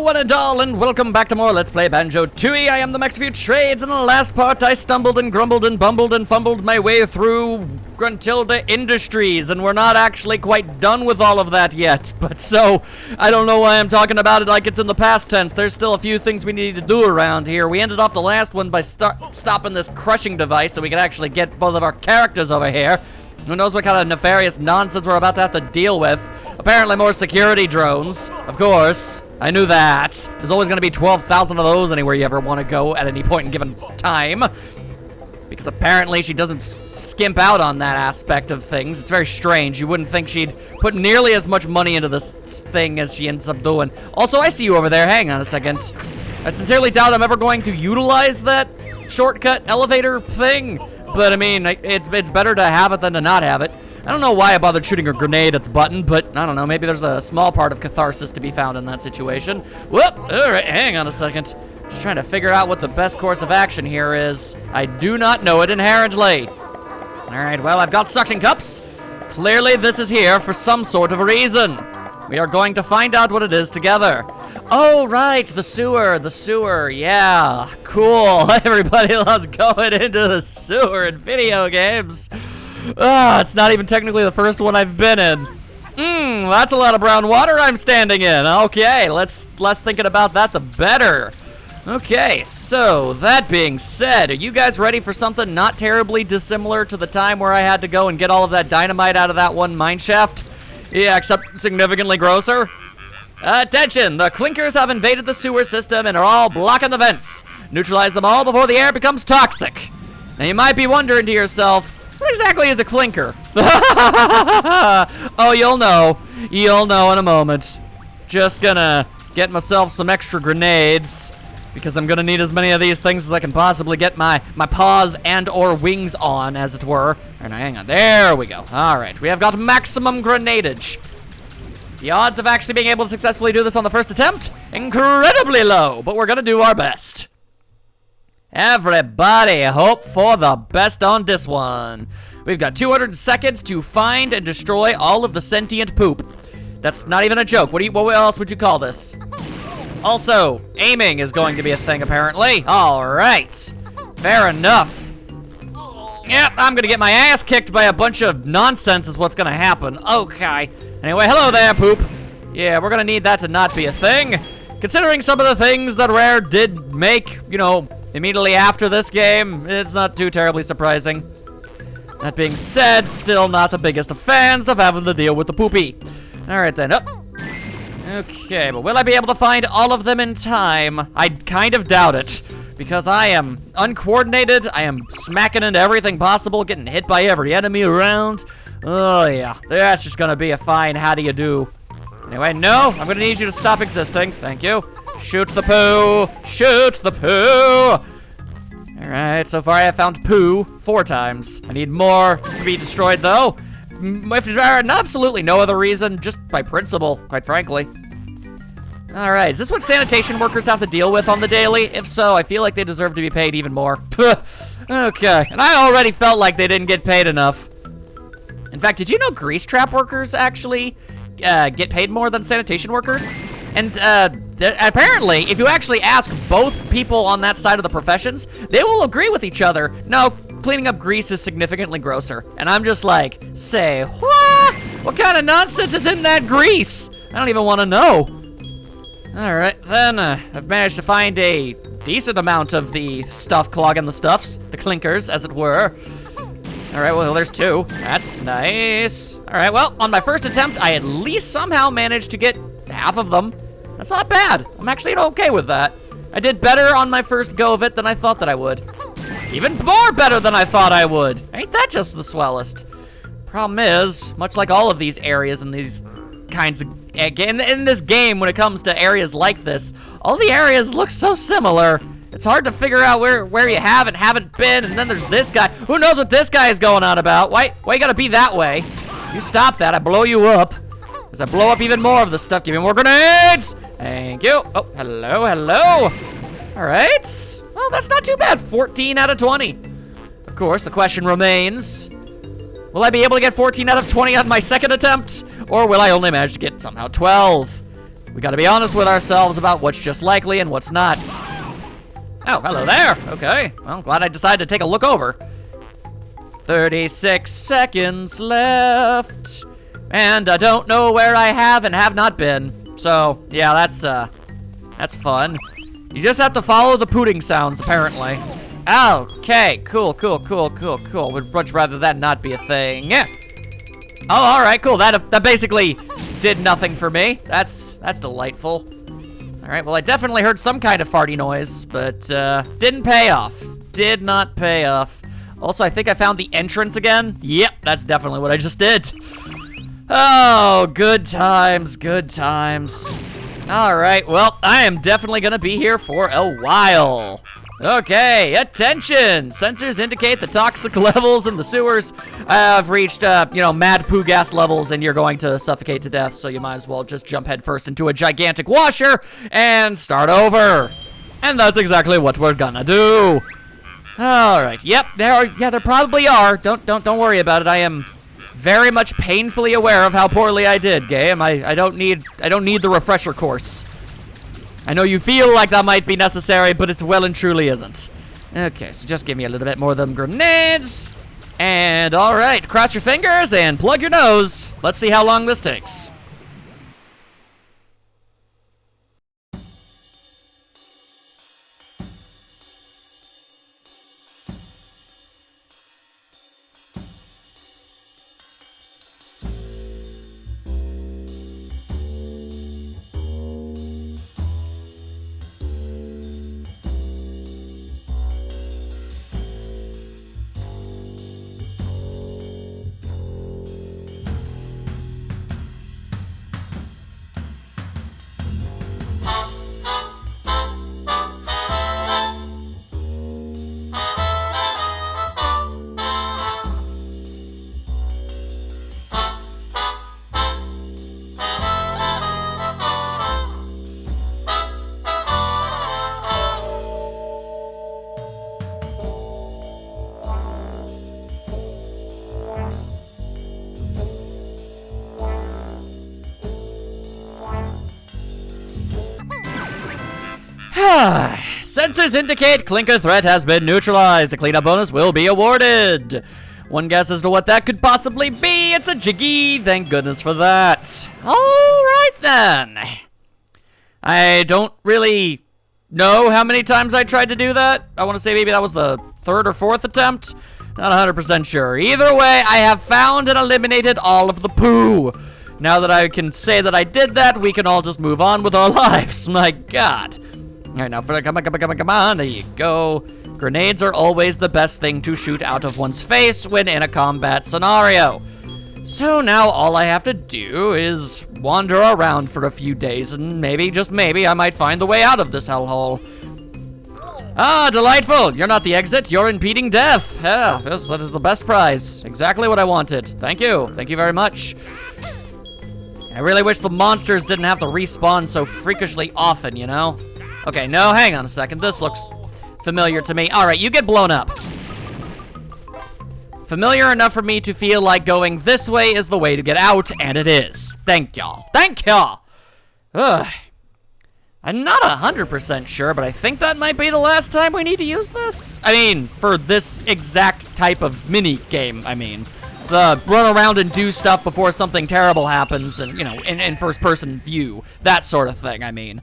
one and all, and welcome back to more Let's Play Banjo-Tooie. I am the Max of Few Trades, and in the last part I stumbled and grumbled and bumbled and fumbled my way through Gruntilda Industries, and we're not actually quite done with all of that yet. But so, I don't know why I'm talking about it like it's in the past tense. There's still a few things we need to do around here. We ended off the last one by stopping this crushing device so we could actually get both of our characters over here. Who knows what kind of nefarious nonsense we're about to have to deal with. Apparently more security drones, of course. I knew that. There's always going to be 12,000 of those anywhere you ever want to go at any point in given time. Because apparently she doesn't skimp out on that aspect of things. It's very strange. You wouldn't think she'd put nearly as much money into this thing as she ends up doing. Also, I see you over there. Hang on a second. I sincerely doubt I'm ever going to utilize that shortcut elevator thing. But, I mean, it's better to have it than to not have it. I don't know why I bothered shooting a grenade at the button, but I don't know, maybe there's a small part of catharsis to be found in that situation. Whoop! Alright, hang on a second. Just trying to figure out what the best course of action here is. I do not know it inherently. Alright, well, I've got suction cups. Clearly this is here for some sort of a reason. We are going to find out what it is together. Oh, right, the sewer, yeah, cool. Everybody loves going into the sewer in video games. It's not even technically the first one I've been in. That's a lot of brown water I'm standing in. Okay, less thinking about that, the better. Okay, so that being said, are you guys ready for something not terribly dissimilar to the time where I had to go and get all of that dynamite out of that one mine shaft? Yeah, except significantly grosser. Attention, the clinkers have invaded the sewer system and are all blocking the vents. Neutralize them all before the air becomes toxic. Now you might be wondering to yourself, what exactly is a clinker? Oh, you'll know. You'll know in a moment. Just gonna get myself some extra grenades because I'm gonna need as many of these things as I can possibly get my paws and or wings on, as it were. All right, hang on. There we go. All right, we have got maximum grenadage. The odds of actually being able to successfully do this on the first attempt, incredibly low, but we're gonna do our best. Everybody, hope for the best on this one. We've got 200 seconds to find and destroy all of the sentient poop. That's not even a joke. What else would you call this? Also, aiming is going to be a thing, apparently. All right, fair enough. Yep, I'm gonna get my ass kicked by a bunch of nonsense is what's gonna happen. Okay. Anyway, hello there, poop. Yeah, we're gonna need that to not be a thing. Considering some of the things that Rare did make, you know, immediately after this game, it's not too terribly surprising. That being said, still not the biggest of fans of having to deal with the poopy. Alright then, okay, but will I be able to find all of them in time? I kind of doubt it, because I am uncoordinated, I am smacking into everything possible, getting hit by every enemy around. Oh yeah, that's just gonna be a fine how do you do. Anyway, no, I'm gonna need you to stop existing, thank you. Shoot the poo! Shoot the poo! Alright, so far I have found poo 4 times. I need more to be destroyed, though. If there are absolutely no other reason, just by principle, quite frankly. Alright, is this what sanitation workers have to deal with on the daily? If so, I feel like they deserve to be paid even more. Okay, and I already felt like they didn't get paid enough. In fact, did you know grease trap workers actually get paid more than sanitation workers? And apparently, if you actually ask both people on that side of the professions, they will agree with each other. No, cleaning up grease is significantly grosser. And I'm just like, say, what? What kind of nonsense is in that grease? I don't even want to know. All right, then I've managed to find a decent amount of the stuff clogging the stuffs, the clinkers, as it were. All right, well, there's 2. That's nice. All right, well, on my first attempt, I at least somehow managed to get half of them. That's not bad. I'm actually okay with that. I did better on my first go of it than I thought that I would. Even more better than I thought I would. Ain't that just the swellest? Problem is, much like all of these areas in these kinds of, in this game when it comes to areas like this, all the areas look so similar. It's hard to figure out where you have and haven't been, and then there's this guy. Who knows what this guy is going on about? Why you gotta be that way? You stop that, I blow you up. As I blow up even more of the stuff. Give me more grenades! Thank you. Oh, hello, hello. All right. Well, that's not too bad. 14 out of 20. Of course, the question remains, will I be able to get 14 out of 20 on my second attempt? Or will I only manage to get somehow 12? We gotta be honest with ourselves about what's just likely and what's not. Oh, hello there. Okay. Well, glad I decided to take a look over. 36 seconds left. And I don't know where I have and have not been. So, yeah, that's fun. You just have to follow the pooting sounds, apparently. Okay, cool. Would much rather that not be a thing. Yeah. Oh, all right, cool. That basically did nothing for me. That's delightful. All right, well, I definitely heard some kind of farty noise, but didn't pay off. Did not pay off. Also, I think I found the entrance again. Yep, that's definitely what I just did. Oh, good times, good times. All right, well, I am definitely gonna be here for a while. Okay, attention! Sensors indicate the toxic levels in the sewers have reached, mad poo gas levels, and you're going to suffocate to death, so you might as well just jump headfirst into a gigantic washer and start over. And that's exactly what we're gonna do. All right, yep, there probably are. Don't worry about it. I am very much painfully aware of how poorly I did, game. I don't need the refresher course. I know you feel like that might be necessary, but it's well and truly isn't. Okay, so just give me a little bit more of them grenades. And all right, cross your fingers and plug your nose. Let's see how long this takes. Sensors indicate clinker threat has been neutralized. A cleanup bonus will be awarded. One guess as to what that could possibly be. It's a Jiggy. Thank goodness for that. All right, then. I don't really know how many times I tried to do that. I want to say maybe that was the 3rd or 4th attempt. Not 100% sure. Either way, I have found and eliminated all of the poo. Now that I can say that I did that, we can all just move on with our lives. My God. All right, now, come on, there you go. Grenades are always the best thing to shoot out of one's face when in a combat scenario. So now all I have to do is wander around for a few days, and maybe, just maybe, I might find the way out of this hellhole. Ah, delightful. You're not the exit, you're impeding death. Yeah, yes, that is the best prize. Exactly what I wanted. Thank you very much. I really wish the monsters didn't have to respawn so freakishly often, you know? Okay, no, hang on a second. This looks familiar to me. All right, you get blown up. Familiar enough for me to feel like going this way is the way to get out, and it is. Thank y'all. Thank y'all. Ugh. I'm not 100% sure, but I think that might be the last time we need to use this. I mean, for this exact type of mini game, I mean. The run around and do stuff before something terrible happens, and, you know, in first-person view. That sort of thing, I mean.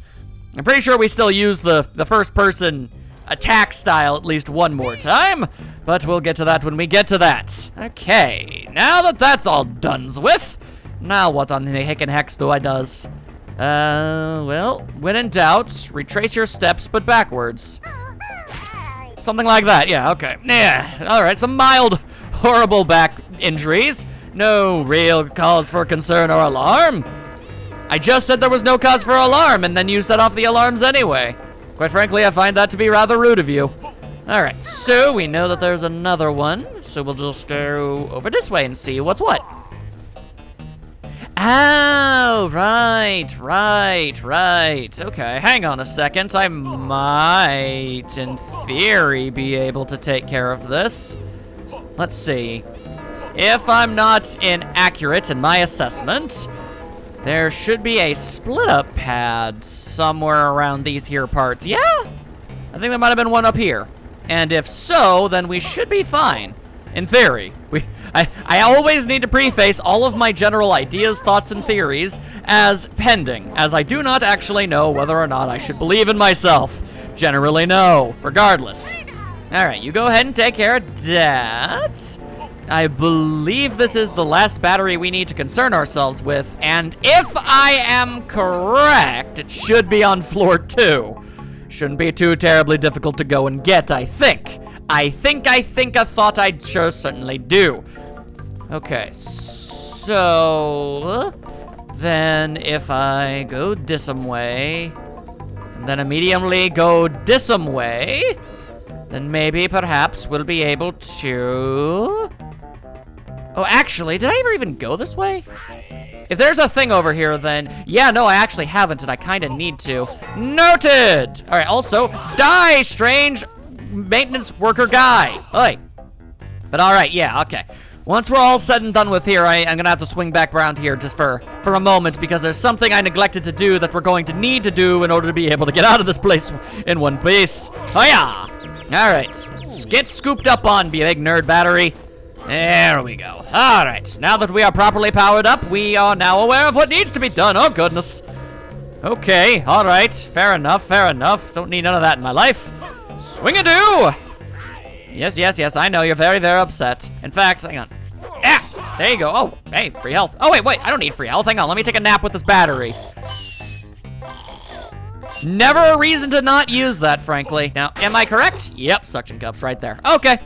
I'm pretty sure we still use the first-person attack style at least one more time, but we'll get to that when we get to that. Okay, now that that's all done with, now what on the heckin' hex do I does? Well, when in doubt, retrace your steps, but backwards. Something like that, yeah, okay. Yeah, all right, some mild, horrible back injuries. No real cause for concern or alarm. I just said there was no cause for alarm, and then you set off the alarms anyway. Quite frankly, I find that to be rather rude of you. All right, so we know that there's another one, so we'll just go over this way and see what's what. Oh, right. Okay, hang on a second. I might, in theory, be able to take care of this. Let's see. If I'm not inaccurate in my assessment, There should be a split-up pad somewhere around these here parts. Yeah? I think there might have been one up here. And if so, then we should be fine. In theory. I always need to preface all of my general ideas, thoughts, and theories as pending, as I do not actually know whether or not I should believe in myself. Generally, no. Regardless. Alright, you go ahead and take care of that. I believe this is the last battery we need to concern ourselves with, and if I am correct, it should be on floor 2. Shouldn't be too terribly difficult to go and get, I think. I thought I sure certainly do. Okay, so then if I go Dissum way, and then immediately go Dissum way, then maybe perhaps we'll be able to... Oh, actually, did I ever even go this way? If there's a thing over here, then... Yeah, no, I actually haven't, and I kind of need to. Noted! All right, also, die, strange maintenance worker guy. Oi. But all right, yeah, okay. Once we're all said and done with here, I'm going to have to swing back around here just for a moment, because there's something I neglected to do that we're going to need to do in order to be able to get out of this place in one piece. Oh, yeah. All right, get scooped up on, big nerd battery. There we go. All right, now that we are properly powered up, we are now aware of what needs to be done. Oh, goodness. Okay, all right, fair enough, fair enough. Don't need none of that in my life. Swing-a-doo! Yes, yes, yes, I know, you're very, very upset. In fact, hang on. Ah, there you go. Oh, hey, free health. Oh, wait, I don't need free health. Hang on, let me take a nap with this battery. Never a reason to not use that, frankly. Now, am I correct? Yep, suction cups right there. Okay.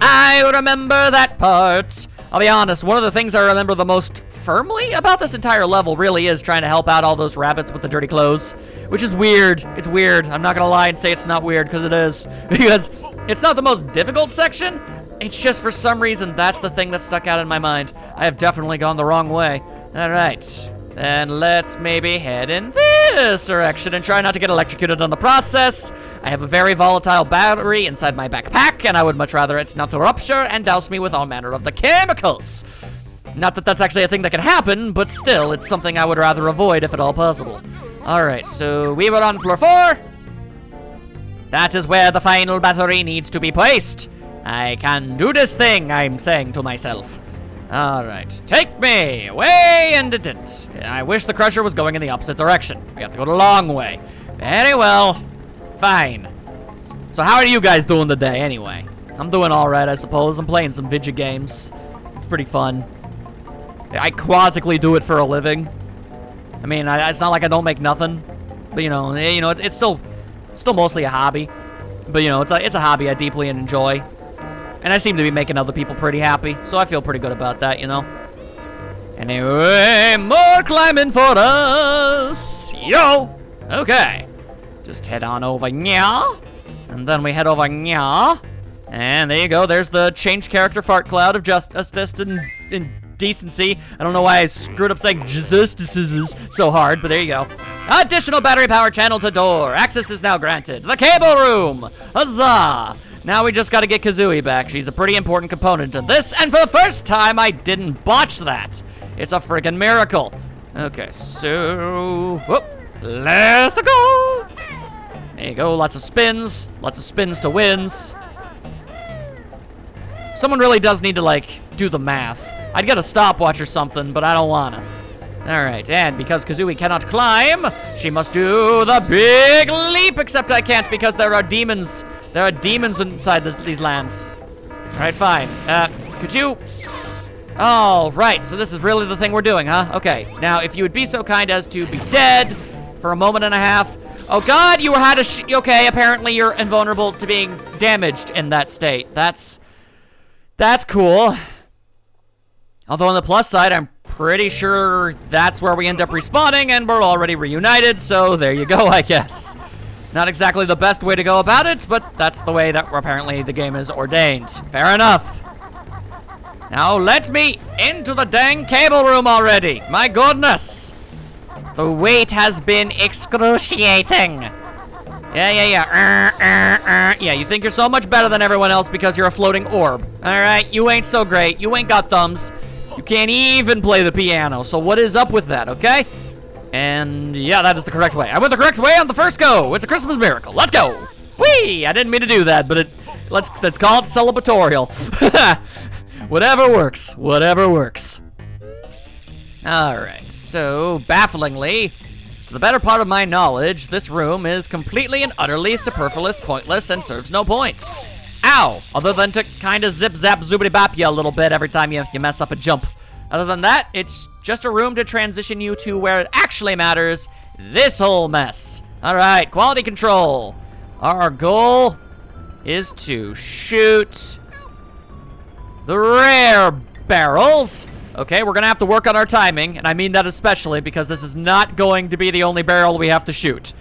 I remember that part. I'll be honest, one of the things I remember the most firmly about this entire level really is trying to help out all those rabbits with the dirty clothes, which is weird. It's weird. I'm not gonna lie and say it's not weird, because it is. Because it's not the most difficult section. It's just for some reason that's the thing that stuck out in my mind. I have definitely gone the wrong way. All right. Then let's maybe head in this direction and try not to get electrocuted on the process. I have a very volatile battery inside my backpack, and I would much rather it not to rupture and douse me with all manner of the chemicals. Not that that's actually a thing that can happen, but still, it's something I would rather avoid if at all possible. All right, so we were on floor 4. That is where the final battery needs to be placed. I can do this thing, I'm saying to myself. All right, take me away, and it didn't. I wish the crusher was going in the opposite direction. We have to go the long way. Very well, fine. So how are you guys doing today, anyway? I'm doing all right, I suppose. I'm playing some video games. It's pretty fun. I quasically do it for a living. I mean, it's not like I don't make nothing, but you know, it's still mostly a hobby. But you know, it's a hobby I deeply enjoy. And I seem to be making other people pretty happy, so I feel pretty good about that, you know? Anyway, more climbing for us! Yo! Okay. Just head on over nya. And then we head over nya. And there you go, there's the change character fart cloud of justice and decency. I don't know why I screwed up saying justice so hard, but there you go. Additional battery power channel to door. Access is now granted. The cable room! Huzzah! Now we just gotta get Kazooie back. She's a pretty important component in this, and for the first time, I didn't botch that. It's a friggin' miracle. Okay, so... whoop, let's go! There you go, lots of spins to wins. Someone really does need to, like, do the math. I'd get a stopwatch or something, but I don't wanna. Alright, and because Kazooie cannot climb, she must do the big leap, except I can't because there are demons. There are demons inside these lands. Alright, fine. Could you... Oh, right, so this is really the thing we're doing, huh? Okay, now if you would be so kind as to be dead for a moment and a half. Oh god, you had a okay, apparently you're invulnerable to being damaged in that state. That's cool. Although on the plus side, I'm pretty sure that's where we end up respawning, and we're already reunited, so there you go, I guess. Not exactly the best way to go about it, but that's the way that apparently the game is ordained. Fair enough. Now let me into the dang cable room already. My goodness. The wait has been excruciating. Yeah. Yeah, you think you're so much better than everyone else because you're a floating orb. All right, you ain't so great. You ain't got thumbs. You can't even play the piano. So what is up with that, okay? And yeah, that is the correct way. I went the correct way on the first go. It's a Christmas miracle. Let's go. Whee! I didn't mean to do that, but let's call it celebratorial. Whatever works. Whatever works. All right. So bafflingly, to the better part of my knowledge, this room is completely and utterly superfluous, pointless, and serves no point. Ow! Other than to kind of zip zap zoobity bop you a little bit every time you mess up a jump. Other than that, it's just a room to transition you to where it actually matters, this whole mess. All right, quality control. Our goal is to shoot the rare barrels. Okay, we're gonna have to work on our timing, and I mean that especially because this is not going to be the only barrel we have to shoot.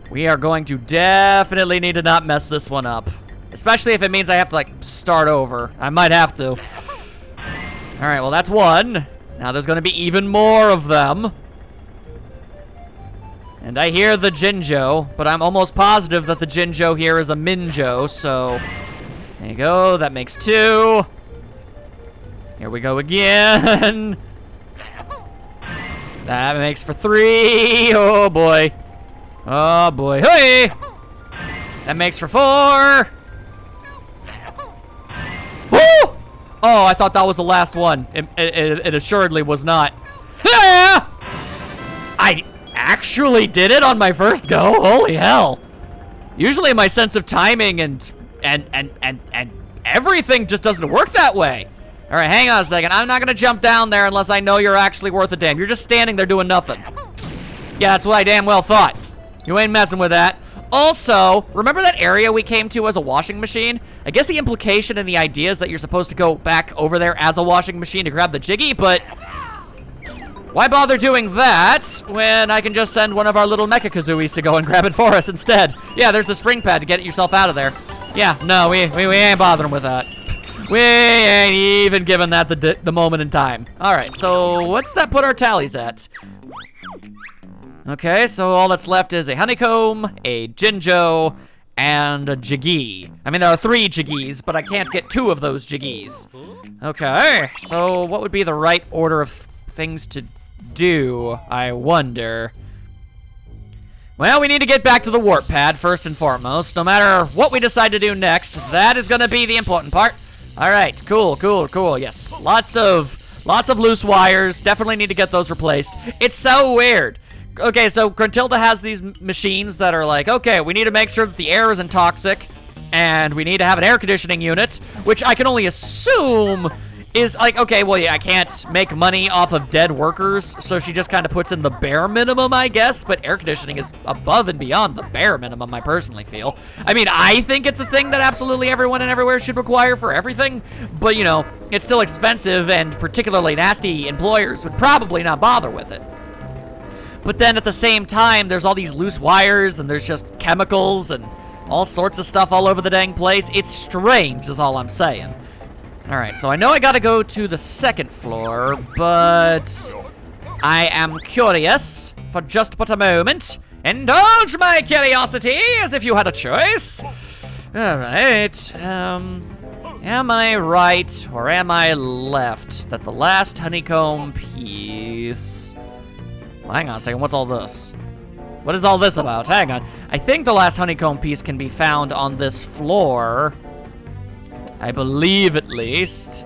We are going to definitely need to not mess this one up. Especially if it means I have to, like, start over. I might have to. Alright, well, that's one. Now there's gonna be even more of them. And I hear the Jinjo, but I'm almost positive that the Jinjo here is a Minjo, so... There you go, that makes 2. Here we go again. That makes for 3. Oh, boy. Oh, boy. Hey! That makes for 4. Woo! Oh, I thought that was the last one. It assuredly was not. Ah! I actually did it on my first go? Holy hell. Usually my sense of timing and everything just doesn't work that way. All right, hang on a second. I'm not gonna jump down there unless I know you're actually worth a damn. You're just standing there doing nothing. Yeah, that's what I damn well thought. You ain't messing with that. Also, remember that area we came to as a washing machine? I guess the implication and the idea is that you're supposed to go back over there as a washing machine to grab the Jiggy, but why bother doing that when I can just send one of our little mecha-kazooies to go and grab it for us instead? Yeah, there's the spring pad to get yourself out of there. Yeah, no, we ain't bothering with that. We ain't even giving that the moment in time. All right, so what's that put our tallies at? Okay, so all that's left is a honeycomb, a Jinjo, and a Jiggy. I mean, there are 3 Jiggies, but I can't get 2 of those Jiggies. Okay, so what would be the right order of things to do, I wonder? Well, we need to get back to the warp pad first and foremost. No matter what we decide to do next, that is gonna be the important part. All right, cool. Yes, lots of loose wires. Definitely need to get those replaced. It's so weird. Okay, so Gruntilda has these machines that are like, okay, we need to make sure that the air isn't toxic, and we need to have an air conditioning unit, which I can only assume is like, okay, well, yeah, I can't make money off of dead workers, so she just kind of puts in the bare minimum, I guess, but air conditioning is above and beyond the bare minimum, I personally feel. I mean, I think it's a thing that absolutely everyone and everywhere should require for everything, but, you know, it's still expensive, and particularly nasty employers would probably not bother with it. But then at the same time, there's all these loose wires, and there's just chemicals, and all sorts of stuff all over the dang place. It's strange, is all I'm saying. Alright, so I know I gotta go to the 2nd floor, but I am curious for just but a moment. Indulge my curiosity as if you had a choice. Alright, am I right or am I left that the last honeycomb piece... Well, hang on a second, what's all this? What is all this about? Hang on. I think the last honeycomb piece can be found on this floor. I believe, at least.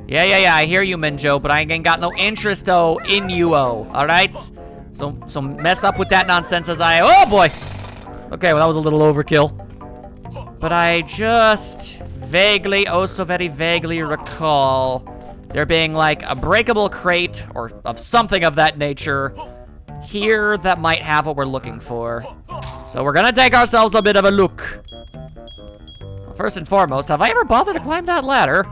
Yeah, I hear you, Minjo, but I ain't got no interest, in you, alright? So mess up with that nonsense as I... Oh, boy! Okay, well, that was a little overkill. But I just vaguely, oh so very vaguely recall there being, like, a breakable crate or of something of that nature here that might have what we're looking for. So we're gonna take ourselves a bit of a look. First and foremost, have I ever bothered to climb that ladder?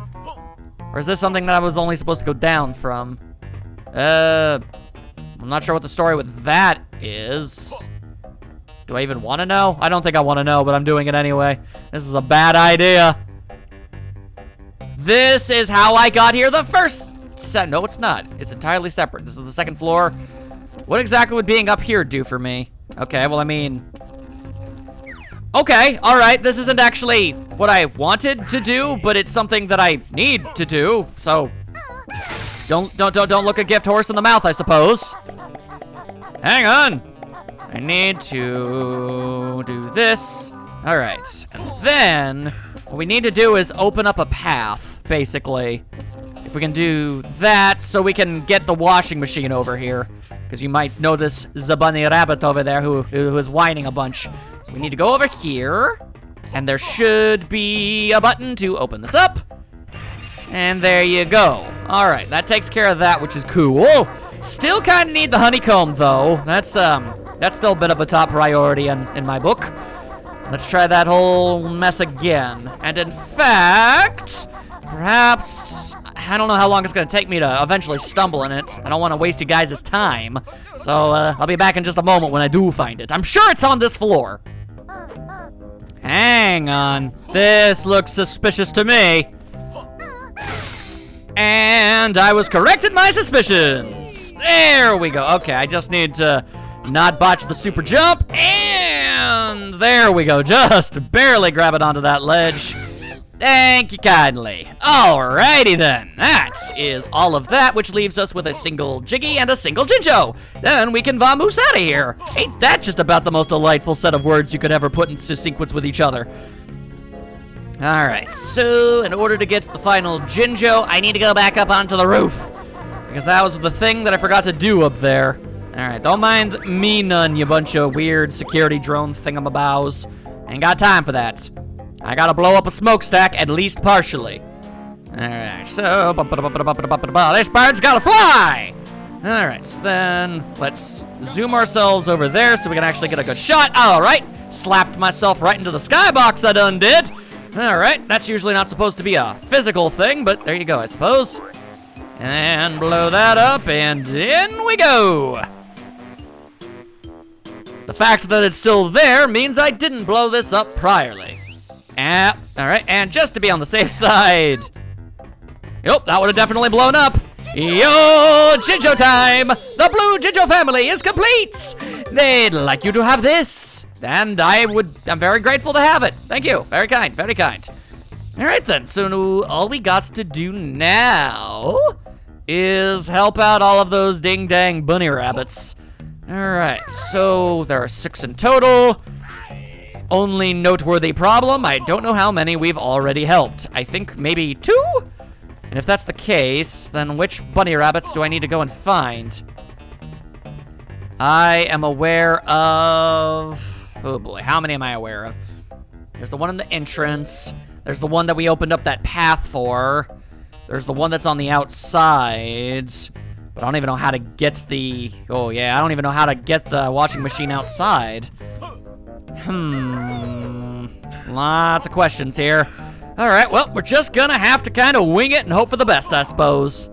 Or is this something that I was only supposed to go down from? I'm not sure what the story with that is. Do I even want to know? I don't think I want to know, but I'm doing it anyway. This is a bad idea. This is how I got here the first set. No, it's not. It's entirely separate. This is the 2nd floor. What exactly would being up here do for me? Okay, well, I mean... Okay, all right, this isn't actually what I wanted to do, but it's something that I need to do, so Don't look a gift horse in the mouth, I suppose. Hang on. I need to do this. All right, and then what we need to do is open up a path, basically. If we can do that, so we can get the washing machine over here. Because you might notice the bunny rabbit over there who is whining a bunch. So we need to go over here, and there should be a button to open this up. And there you go. All right, that takes care of that, which is cool. Still kind of need the honeycomb, though. That's still a bit of a top priority in my book. Let's try that whole mess again. And in fact, perhaps, I don't know how long it's gonna take me to eventually stumble in it. I don't wanna waste you guys' time. So, I'll be back in just a moment when I do find it. I'm sure it's on this floor. Hang on. This looks suspicious to me. And I was correct in my suspicions. There we go. Okay, I just need to not botch the super jump. And there we go. Just barely grab it onto that ledge. Thank you kindly. Alrighty then. That is all of that, which leaves us with a single Jiggy and a single Jinjo. Then we can vamoose out of here. Ain't that just about the most delightful set of words you could ever put into sequence with each other? Alright, so in order to get to the final Jinjo, I need to go back up onto the roof. Because that was the thing that I forgot to do up there. Alright, don't mind me none, you bunch of weird security drone thingamabows. Ain't got time for that. I gotta blow up a smokestack, at least partially. Alright, so, this bird's gotta fly! Alright, so then, let's zoom ourselves over there so we can actually get a good shot. Alright, slapped myself right into the skybox I done did. Alright, that's usually not supposed to be a physical thing, but there you go, I suppose. And blow that up, and in we go! The fact that it's still there means I didn't blow this up priorly. Alright, and just to be on the safe side. Yep, that would have definitely blown up. Yo, Jinjo time! The Blue Jinjo family is complete! They'd like you to have this. And I'm very grateful to have it. Thank you, very kind, very kind. Alright then, so all we got to do now is help out all of those ding-dang bunny rabbits. Alright, so there are 6 in total. Only noteworthy problem, I don't know how many we've already helped. I think maybe 2? And if that's the case, then which bunny rabbits do I need to go and find? I am aware of... Oh boy, how many am I aware of? There's the one in the entrance. There's the one that we opened up that path for. There's the one that's on the outside. But I don't even know how to get the... Oh yeah, I don't even know how to get the washing machine outside. Lots of questions here. Alright, well, we're just gonna have to kind of wing it and hope for the best, I suppose.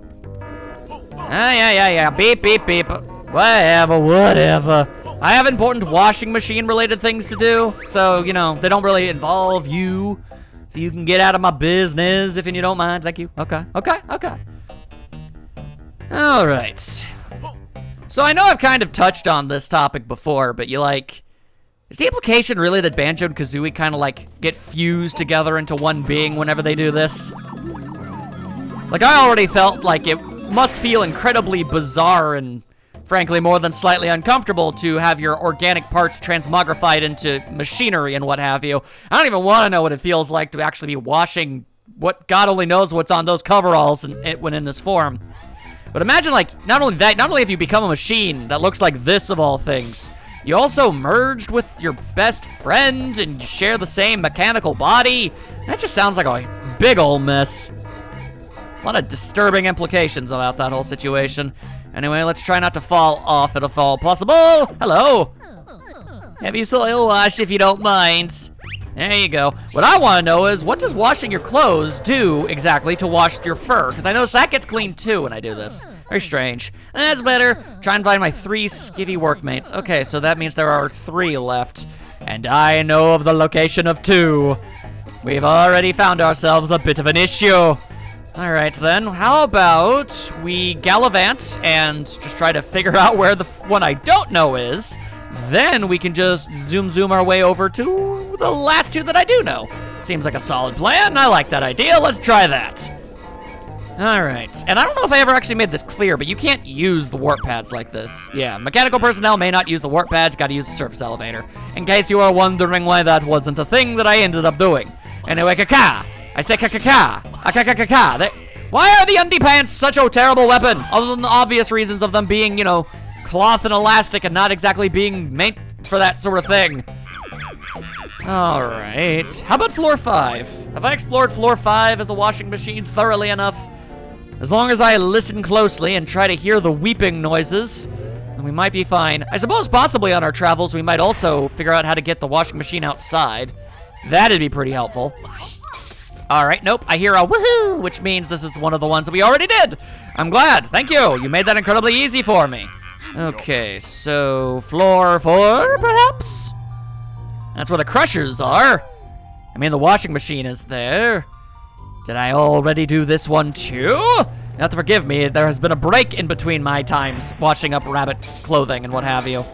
Yeah. Beep, beep, beep. Whatever. I have important washing machine related things to do, so, you know, they don't really involve you. So you can get out of my business if you don't mind. Thank you. Okay. Alright. So I know I've kind of touched on this topic before, but is the implication really that Banjo and Kazooie kind of get fused together into one being whenever they do this? I already felt like it must feel incredibly bizarre and frankly more than slightly uncomfortable to have your organic parts transmogrified into machinery and what have you. I don't even want to know what it feels like to actually be washing what God only knows what's on those coveralls when in this form. But imagine not only have you become a machine that looks like this of all things, you also merged with your best friend and you share the same mechanical body. That just sounds like a big ol' mess. A lot of disturbing implications about that whole situation. Anyway, let's try not to fall off if all possible. Hello. Have you soil wash if you don't mind? There you go. What I want to know is, what does washing your clothes do exactly to wash your fur? Because I notice that gets clean too when I do this. Very strange. That's better. Try and find my 3 skivvy workmates. Okay, so that means there are 3 left. And I know of the location of 2. We've already found ourselves a bit of an issue. Alright then, how about we gallivant and just try to figure out where the one I don't know is. Then we can just zoom our way over to the last 2 that I do know. Seems like a solid plan. I like that idea. Let's try that. Alright, and I don't know if I ever actually made this clear, but you can't use the warp pads like this. Yeah, mechanical personnel may not use the warp pads, gotta use the surface elevator. In case you are wondering why that wasn't a thing that I ended up doing. Anyway, caca! I say caca-caca! A-caca-caca! Why are the underpants such a terrible weapon? Other than the obvious reasons of them being, you know, cloth and elastic and not exactly being made for that sort of thing. Alright, how about floor 5? Have I explored floor 5 as a washing machine thoroughly enough? As long as I listen closely and try to hear the weeping noises, then we might be fine. I suppose possibly on our travels we might also figure out how to get the washing machine outside. That'd be pretty helpful. Alright, nope, I hear a woohoo, which means this is one of the ones that we already did. I'm glad, thank you. You made that incredibly easy for me. Okay, so floor 4, perhaps? That's where the crushers are. I mean, the washing machine is there. Did I already do this one too? You have to forgive me, there has been a break in between my times washing up rabbit clothing and what have you.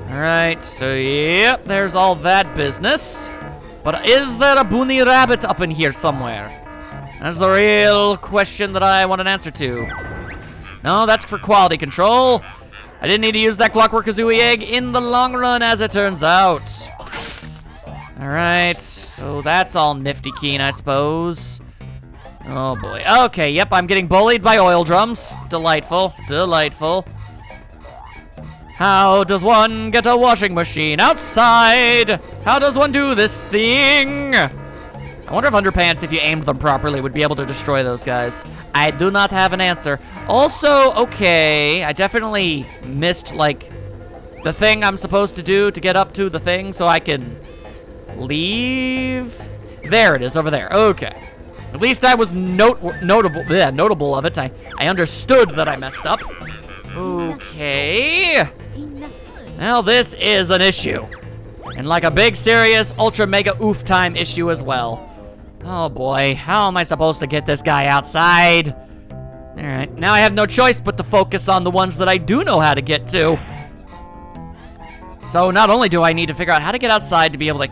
Alright, so yep, there's all that business. But is there a bunny rabbit up in here somewhere? That's the real question that I want an answer to. No, that's for quality control. I didn't need to use that Clockwork Kazooie egg in the long run, as it turns out. Alright, so that's all nifty keen, I suppose. Oh boy. Okay, yep, I'm getting bullied by oil drums. Delightful, delightful. How does one get a washing machine outside? How does one do this thing? I wonder if underpants, if you aimed them properly, would be able to destroy those guys. I do not have an answer. Also, okay, I definitely missed, like, the thing I'm supposed to do to get up to the thing so I can leave. There it is, over there. Okay. At least I was notable of it. I understood that I messed up. Okay. Well, this is an issue. And like a big, serious, ultra, mega, oof time issue as well. Oh boy, how am I supposed to get this guy outside? Alright, now I have no choice but to focus on the ones that I do know how to get to. So not only do I need to figure out how to get outside to be able to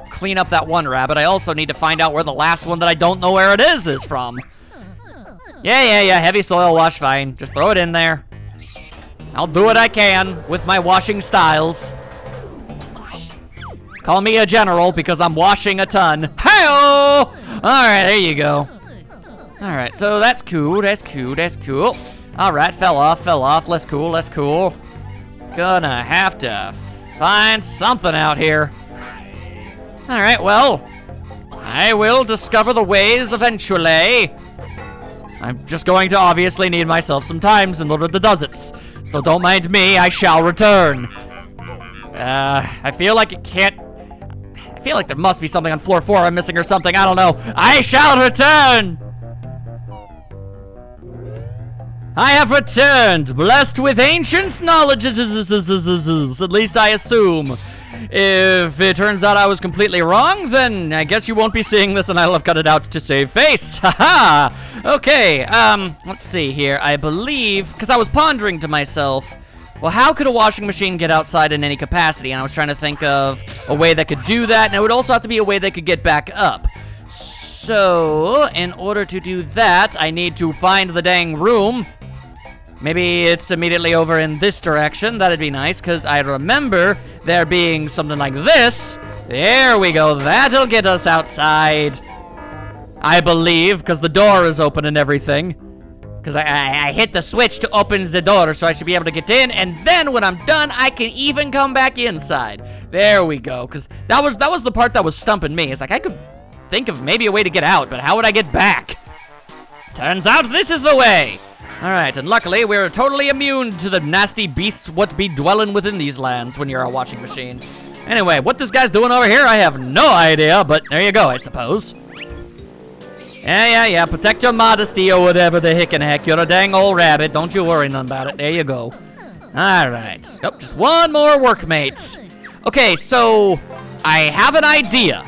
clean up that one rabbit, I also need to find out where the last one that I don't know where it is from. Yeah, heavy soil wash, fine. Just throw it in there. I'll do what I can with my washing styles. Call me a general because I'm washing a ton. Hey-oh! Alright, there you go. Alright, so that's cool, that's cool, that's cool. Alright, fell off, less cool, less cool. Gonna have to find something out here. Alright, well, I will discover the ways eventually. I'm just going to obviously need myself some time in order to do it. So don't mind me, I shall return. I feel like it can't... I feel like there must be something on floor 4 I'm missing or something, I don't know. I shall return! I have returned, blessed with ancient knowledge, at least I assume. If it turns out I was completely wrong, then I guess you won't be seeing this and I'll have cut it out to save face. Haha! Okay, let's see here. I believe, because I was pondering to myself, well, how could a washing machine get outside in any capacity? And I was trying to think of a way that could do that, and it would also have to be a way that could get back up. So, in order to do that, I need to find the dang room. Maybe it's immediately over in this direction. That'd be nice, because I remember there being something like this. There we go. That'll get us outside. I believe, because the door is open and everything. Because I hit the switch to open the door, so I should be able to get in. And then when I'm done, I can even come back inside. There we go. Because that was the part that was stumping me. It's like I could think of maybe a way to get out, but how would I get back? Turns out this is the way. Alright, and luckily we're totally immune to the nasty beasts what be dwelling within these lands when you're a washing machine. Anyway, what this guy's doing over here, I have no idea, but there you go, I suppose. Yeah, protect your modesty or whatever the heck. You're a dang old rabbit, don't you worry none about it. There you go. Alright, oh, just one more workmate. Okay, so I have an idea.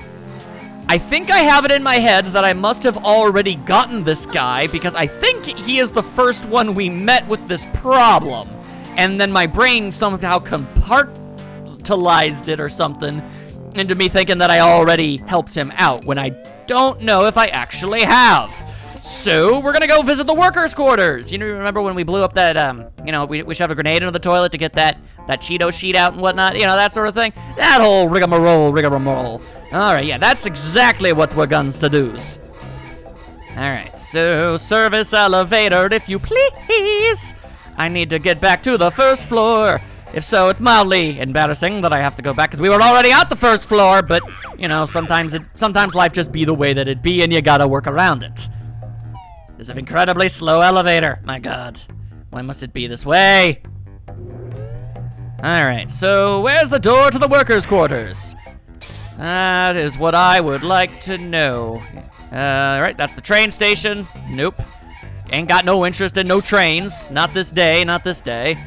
I think I have it in my head that I must have already gotten this guy because I think he is the first one we met with this problem. And then my brain somehow compartmentalized it or something into me thinking that I already helped him out when I don't know if I actually have. So, we're gonna go visit the workers' quarters. You know, remember when we blew up that, you know, we shoved a grenade into the toilet to get that Cheeto sheet out and whatnot? You know, that sort of thing? That whole rigmarole. Alright, yeah, that's exactly what we're guns to do's. Alright, so, service elevator, if you please. I need to get back to the first floor. If so, it's mildly embarrassing that I have to go back, because we were already at the first floor, but, you know, sometimes life just be the way that it be, and you gotta work around it. This is an incredibly slow elevator. My God. Why must it be this way? Alright, so where's the door to the workers' quarters? That is what I would like to know. Alright, that's the train station. Nope. Ain't got no interest in no trains. Not this day, not this day.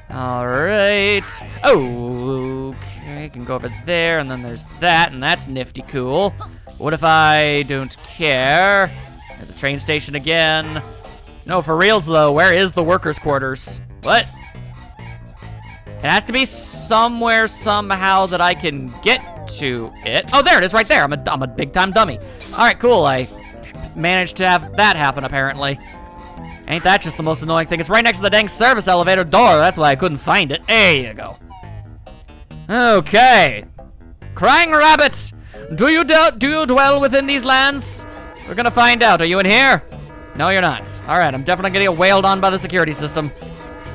Alright. Oh, okay, can go over there, and then there's that, and that's nifty cool. What if I don't care? There's the train station again. No, for reals though, where is the workers' quarters? What? It has to be somewhere, somehow, that I can get to it. Oh, there it is, right there. I'm a big-time dummy. Alright, cool, I managed to have that happen, apparently. Ain't that just the most annoying thing? It's right next to the dang service elevator door. That's why I couldn't find it. There you go. Okay. Crying Rabbit, do you dwell within these lands? We're gonna find out. Are you in here? No, you're not. All right, I'm definitely gonna get wailed on by the security system.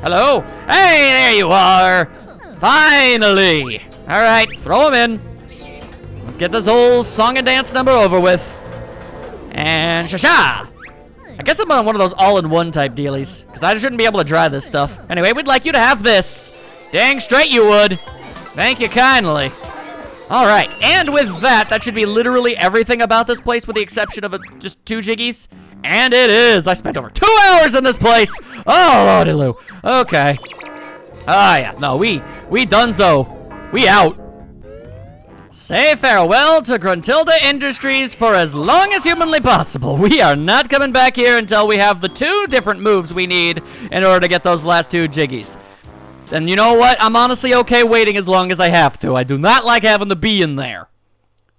Hello? Hey, there you are. Finally. All right, throw him in. Let's get this whole song and dance number over with. And sha-sha. I guess I'm on one of those all-in-one type dealies, because I shouldn't be able to dry this stuff. Anyway, we'd like you to have this. Dang straight you would. Thank you kindly. All right, and with that, that should be literally everything about this place with the exception of just 2 jiggies. And it is. I spent over 2 hours in this place. Oh, lordy loo. Okay. Ah, yeah. No, we donezo. We out. Say farewell to Gruntilda Industries for as long as humanly possible. We are not coming back here until we have the 2 different moves we need in order to get those last 2 jiggies. And you know what? I'm honestly okay waiting as long as I have to. I do not like having to be in there.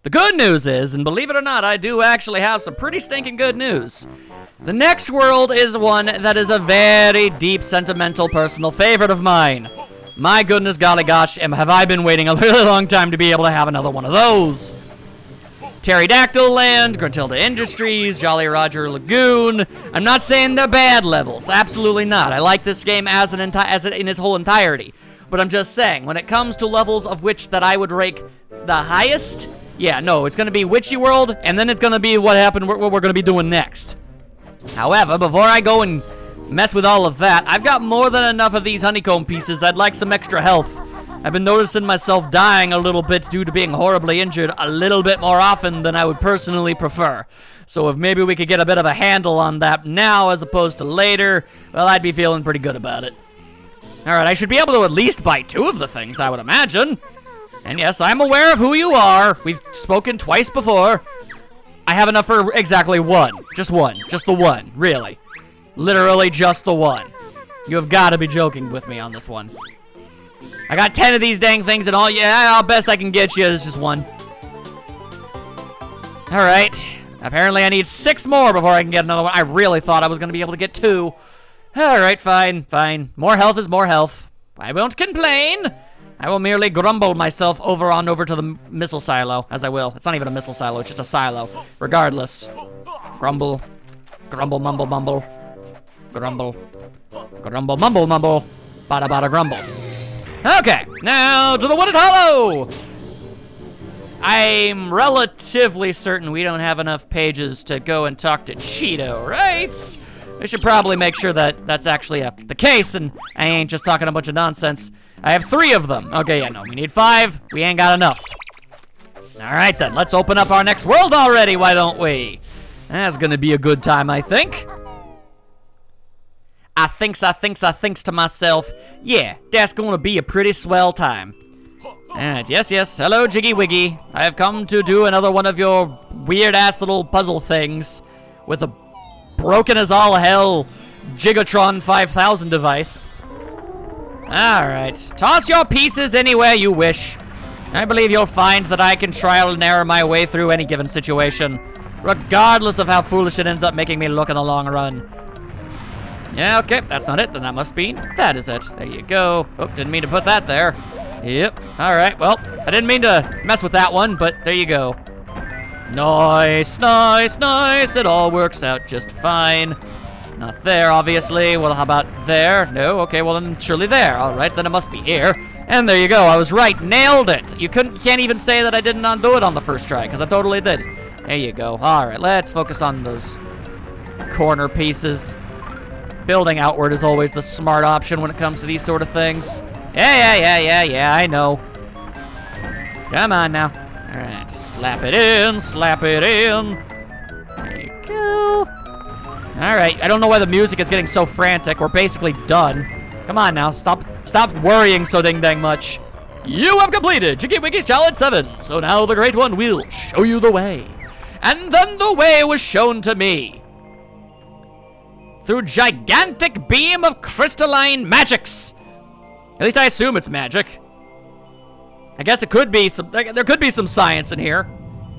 The good news is, and believe it or not, I do actually have some pretty stinking good news. The next world is one that is a very deep, sentimental, personal favorite of mine. My goodness, golly gosh, have I been waiting a really long time to be able to have another one of those. Pterodactyl Land, Gruntilda Industries, Jolly Roger Lagoon. I'm not saying they're bad levels, absolutely not. I like this game in its whole entirety. But I'm just saying, when it comes to levels of which that I would rank the highest, yeah, no, it's gonna be Witchy World, and then it's gonna be what we're gonna be doing next. However, before I go and mess with all of that, I've got more than enough of these honeycomb pieces. I'd like some extra health. I've been noticing myself dying a little bit due to being horribly injured a little bit more often than I would personally prefer. So if maybe we could get a bit of a handle on that now as opposed to later, well, I'd be feeling pretty good about it. Alright, I should be able to at least buy 2 of the things, I would imagine. And yes, I'm aware of who you are. We've spoken twice before. I have enough for exactly 1. Just 1. Just the 1, really. Literally just the 1. You have got to be joking with me on this one. I got 10 of these dang things and all, yeah, all best I can get you is just 1. Alright. Apparently I need 6 more before I can get another one. I really thought I was going to be able to get 2. Alright, fine, fine. More health is more health. I won't complain. I will merely grumble myself over to the missile silo, as I will. It's not even a missile silo, it's just a silo. Regardless. Grumble. Grumble, mumble, mumble. Grumble. Grumble, mumble, mumble. Bada, bada, grumble. Okay, now to the Wooded Hollow! I'm relatively certain we don't have enough pages to go and talk to Cheeto, right? We should probably make sure that that's actually the case, and I ain't just talking a bunch of nonsense. I have 3 of them. Okay, yeah, no, we need 5. We ain't got enough. Alright then, let's open up our next world already, why don't we? That's gonna be a good time, I think. I thinks to myself, yeah, that's gonna be a pretty swell time. Alright, yes, hello Jiggy Wiggy. I have come to do another one of your weird-ass little puzzle things with a broken-as-all-hell Gigatron 5000 device. Alright, toss your pieces anywhere you wish. I believe you'll find that I can trial and error my way through any given situation. regardless of how foolish it ends up making me look in the long run. Yeah, okay, that's not it. Then that must be, that is it. There you go. Oh, didn't mean to put that there. Yep, all right, well, I didn't mean to mess with that one, but there you go. Nice, nice, nice. It all works out just fine. Not there, obviously. Well, how about there? No, okay, well then surely there. All right, then it must be here. And there you go, I was right, nailed it. You can't even say that I didn't undo it on the first try, because I totally did. There you go. All right, let's focus on those corner pieces. Building outward is always the smart option when it comes to these sort of things. Yeah, I know. Come on now. All right, just slap it in, slap it in. There you go. All right, I don't know why the music is getting so frantic. We're basically done. Come on now, stop worrying so dang much. You have completed JIGGYWIGGY'S Challenge 7, so now the Great One will show you the way. And then the way was shown to me. Through gigantic beam of crystalline magics. At least I assume it's magic. I guess it could be there could be some science in here.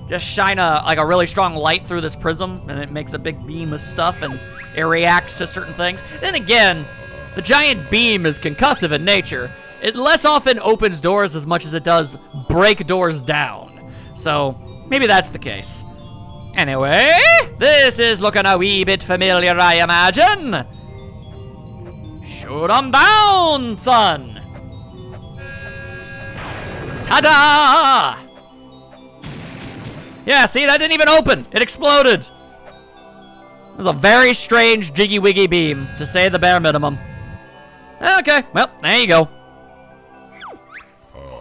Just shine like a really strong light through this prism, and it makes a big beam of stuff, and it reacts to certain things. Then again, the giant beam is concussive in nature. It less often opens doors as much as it does break doors down. So maybe that's the case. Anyway, this is looking a wee bit familiar, I imagine. Shoot 'em down, son. Ta-da! Yeah, see, that didn't even open. It exploded. It was a very strange jiggy-wiggy beam, to say the bare minimum. Okay, well, there you go.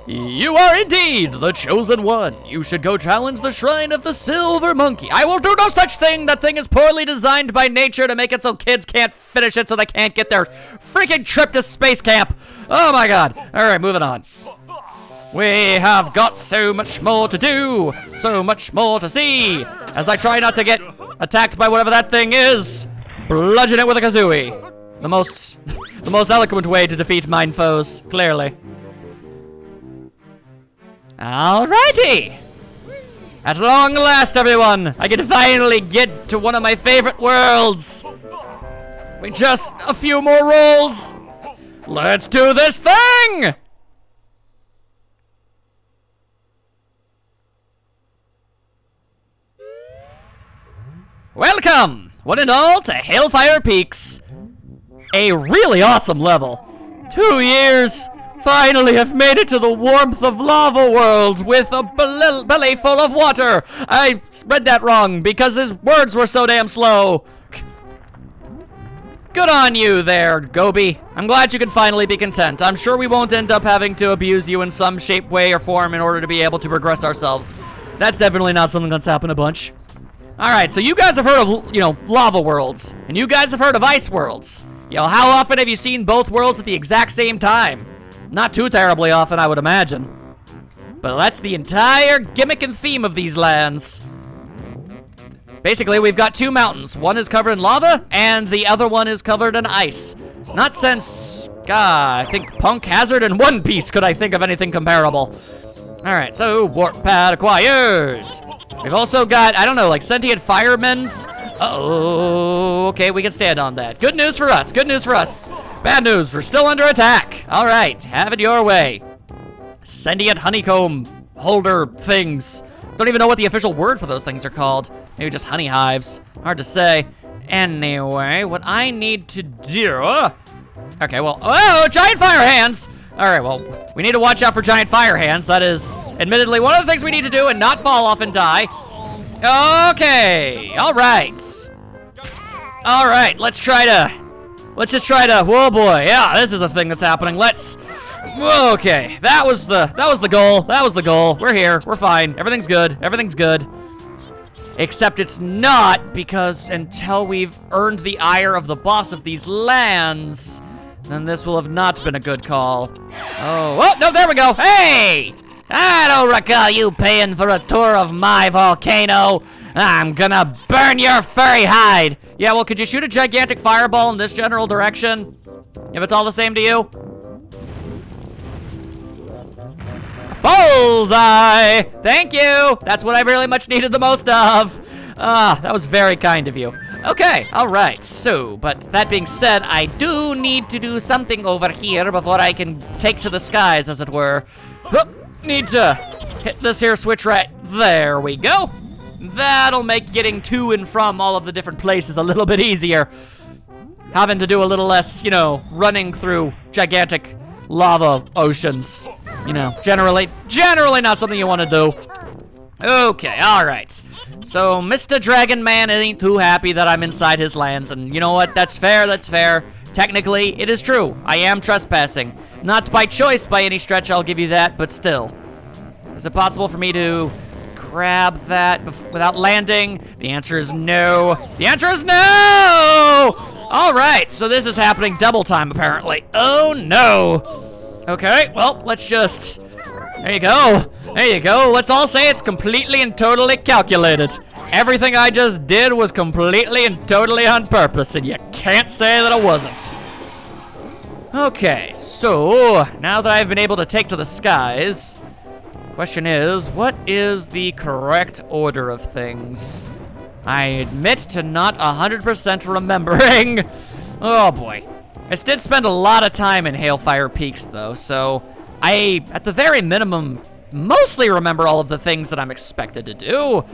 You are indeed the chosen one. You should go challenge the shrine of the silver monkey. I will do no such thing. That thing is poorly designed by nature to make it so kids can't finish it so they can't get their freaking trip to space camp. Oh my god. All right, moving on. We have got so much more to do, so much more to see. As I try not to get attacked by whatever that thing is, bludgeon it with a kazooie. The most eloquent way to defeat mine foes, clearly. Alrighty! At long last, everyone, I can finally get to one of my favorite worlds. With just a few more rolls. Let's do this thing! Welcome, one and all, to HAILFIRE Peaks. A really awesome level. 2 years. Finally, I've made it to the warmth of lava world with a belly full of water. I read that wrong because his words were so damn slow. Good on you there, Gobi. I'm glad you can finally be content. I'm sure we won't end up having to abuse you in some shape, way, or form in order to be able to progress ourselves. That's definitely not something that's happened a bunch. All right, so you guys have heard of, lava worlds, and you guys have heard of ice worlds. How often have you seen both worlds at the exact same time? Not too terribly often, I would imagine. But that's the entire gimmick and theme of these lands. Basically, we've got two mountains. One is covered in lava, and the other one is covered in ice. Not since, I think Punk, Hazard, and One Piece could I think of anything comparable. All right, so warp pad acquired. We've also got, I don't know, like sentient firemen's. Uh-oh, okay, we can stand on that. Good news for us, good news for us. Bad news, we're still under attack. All right, have it your way. Sentient honeycomb holder things. Don't even know what the official word for those things are called. Maybe just honey hives, hard to say. Anyway, what I need to do, okay, well, oh, giant fire hands. All right, well, we need to watch out for giant fire hands. That is, admittedly, one of the things we need to do and not fall off and die. Okay, all right. All right, let's just try to, whoa boy, yeah, this is a thing that's happening. Okay, that was the goal. We're here, we're fine, everything's good. Except it's not, because until we've earned the ire of the boss of these lands, then this will have not been a good call. Oh, no, there we go. Hey! I don't recall you paying for a tour of my volcano. I'm gonna burn your furry hide. Yeah, well, could you shoot a gigantic fireball in this general direction? If it's all the same to you? Bullseye! Thank you! That's what I really much needed the most of. That was very kind of you. Okay, all right, so, but that being said, I do need to do something over here before I can take to the skies, as it were. Need to hit this here switch right there we go. That'll make getting to and from all of the different places a little bit easier. Having to do a little less, you know, running through gigantic lava oceans. You know, generally not something you want to do. Okay, all right. So, Mr. Dragon Man ain't too happy that I'm inside his lands, and you know what? That's fair, that's fair. Technically, it is true. I am trespassing. Not by choice by any stretch, I'll give you that, but still. Is it possible for me to grab that without landing? The answer is no. The answer is no! All right, so this is happening double time, apparently. Oh, no. Okay, well, let's just... There you go. There you go. Let's all say it's completely and totally calculated. Everything I just did was completely and totally on purpose, and you can't say that it wasn't. Okay, so now that I've been able to take to the skies, question is, what is the correct order of things? I admit to not 100% remembering. Oh boy. I did spend a lot of time in Hailfire Peaks though, so I, at the very minimum, mostly remember all of the things that I'm expected to do.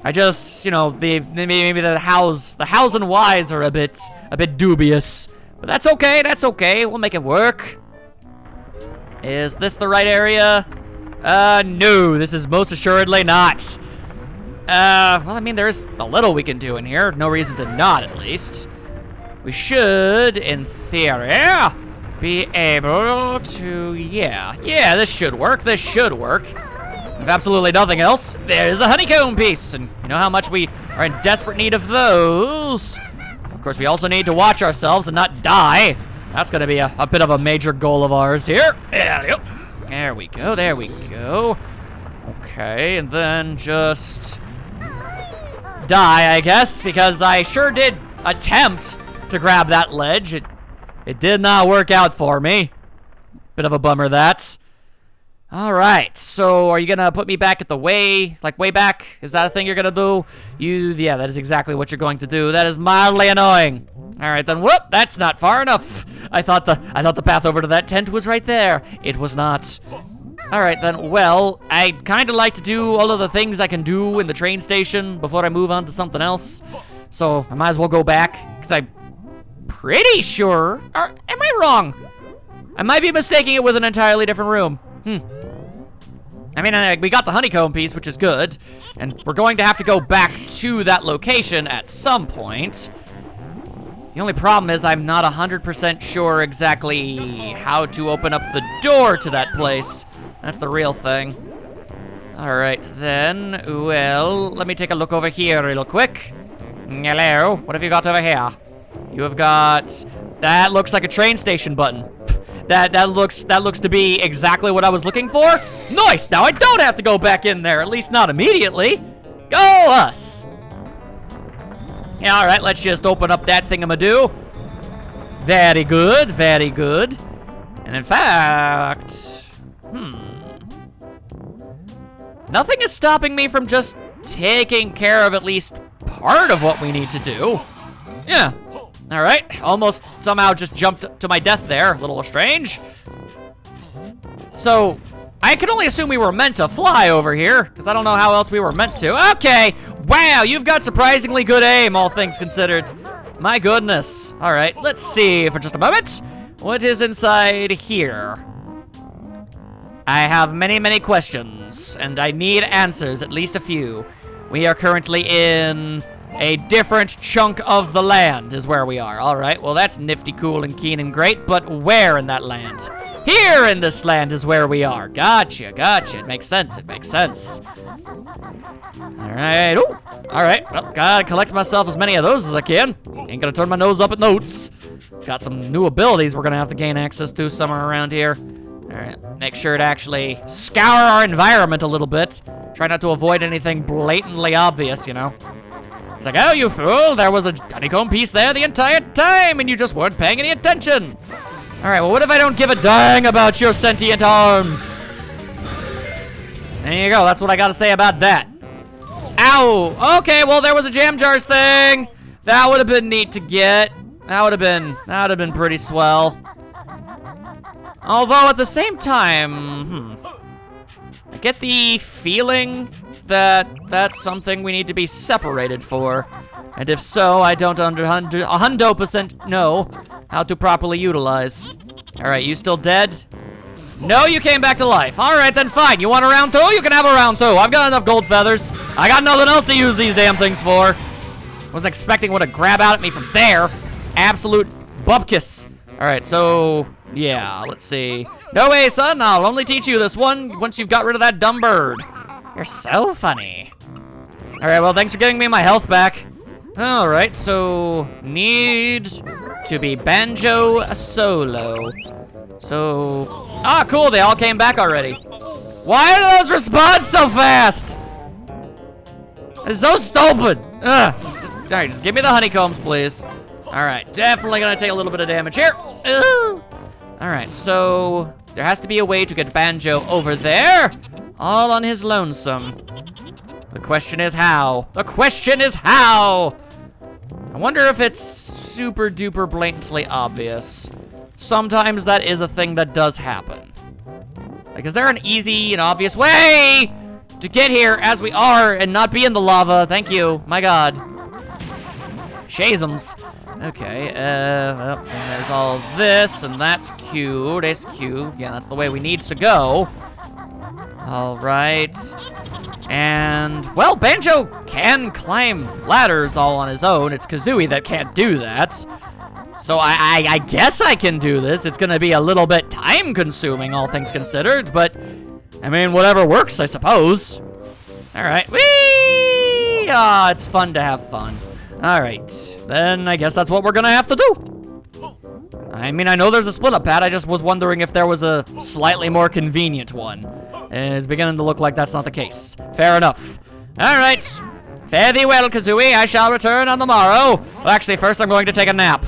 I just, you know, maybe the hows and whys are a bit dubious. But that's okay, we'll make it work. Is this the right area? No, this is most assuredly not. Well, I mean, there's a little we can do in here. No reason to not, at least. We should, in theory, be able to, yeah, this should work, If absolutely nothing else, there's a honeycomb piece, and you know how much we are in desperate need of those. Of course, we also need to watch ourselves and not die. That's gonna be a bit of a major goal of ours here. There we go. Okay, and then just die, I guess, because I sure did attempt to grab that ledge. It did not work out for me. Bit of a bummer, that. All right, so are you gonna put me back at the way back? Is that a thing you're gonna do? Yeah, that is exactly what you're going to do. That is mildly annoying. All right, then, whoop, that's not far enough. I thought the path over to that tent was right there. It was not. All right, then, well, I'd kind of like to do all of the things I can do in the train station before I move on to something else. So I might as well go back, because I'm pretty sure, or am I wrong? I might be mistaking it with an entirely different room. I mean, we got the honeycomb piece, which is good, and we're going to have to go back to that location at some point. The only problem is I'm not 100% sure exactly how to open up the door to that place. That's the real thing. All right, then, well, let me take a look over here real quick. Hello, what have you got over here? You have got, that looks like a train station button. That looks to be exactly what I was looking for. Nice, now I don't have to go back in there, at least not immediately. Go us. Yeah, all right, let's just open up that thingamadoo. Very good, very good. And in fact, nothing is stopping me from just taking care of at least part of what we need to do. Yeah. All right, almost somehow just jumped to my death there. A little strange. So, I can only assume we were meant to fly over here, because I don't know how else we were meant to. Okay, wow, you've got surprisingly good aim, all things considered. My goodness. All right, let's see for just a moment. What is inside here? I have many, many questions, and I need answers, at least a few. We are currently in a different chunk of the land is where we are. All right, well, that's nifty, cool, and keen and great, but where in that land? Here in this land is where we are. Gotcha. It makes sense. All right. Ooh. All right. Well, gotta collect myself as many of those as I can. Ain't gonna turn my nose up at notes. Got some new abilities we're gonna have to gain access to somewhere around here. All right. Make sure to actually scour our environment a little bit. Try not to avoid anything blatantly obvious, you know. It's like, oh, you fool, there was a honeycomb piece there the entire time, and you just weren't paying any attention. All right, well, what if I don't give a dang about your sentient arms? There you go, that's what I gotta say about that. Ow! Okay, well, there was a jam jars thing. That would have been neat to get. That would have been pretty swell. Although at the same time, I get the feeling that that's something we need to be separated for. And if so, I don't 100% know how to properly utilize. All right, you still dead? No, you came back to life. All right, then fine. You want a round 2? You can have a round 2. I've got enough gold feathers. I got nothing else to use these damn things for. Wasn't expecting one to grab out at me from there. Absolute bupkis. All right, so yeah, let's see. No way, son. I'll only teach you this one once you've got rid of that dumb bird. You're so funny. All right, well, thanks for giving me my health back. All right, so need to be banjo solo. So, cool, they all came back already. Why do those respond so fast? It's so stupid. All right, just give me the honeycombs, please. All right, definitely gonna take a little bit of damage here. All right, so there has to be a way to get Banjo over there, all on his lonesome. The question is how? The question is how? I wonder if it's super duper blatantly obvious. Sometimes that is a thing that does happen. Like, is there an easy and obvious way to get here as we are and not be in the lava? Thank you, my God. Shazums. Okay, well, and there's all this, and that's cute. It's cute. Yeah, that's the way we needs to go. All right. And, well, Banjo can climb ladders all on his own. It's Kazooie that can't do that. So I guess I can do this. It's gonna be a little bit time-consuming, all things considered, but, I mean, whatever works, I suppose. All right, whee! Ah, it's fun to have fun. All right, then I guess that's what we're gonna have to do. I mean, I know there's a split-up pad. I just was wondering if there was a slightly more convenient one. It's beginning to look like that's not the case. Fair enough. All right. Fare thee well, Kazooie. I shall return on the morrow. Well, actually, first I'm going to take a nap.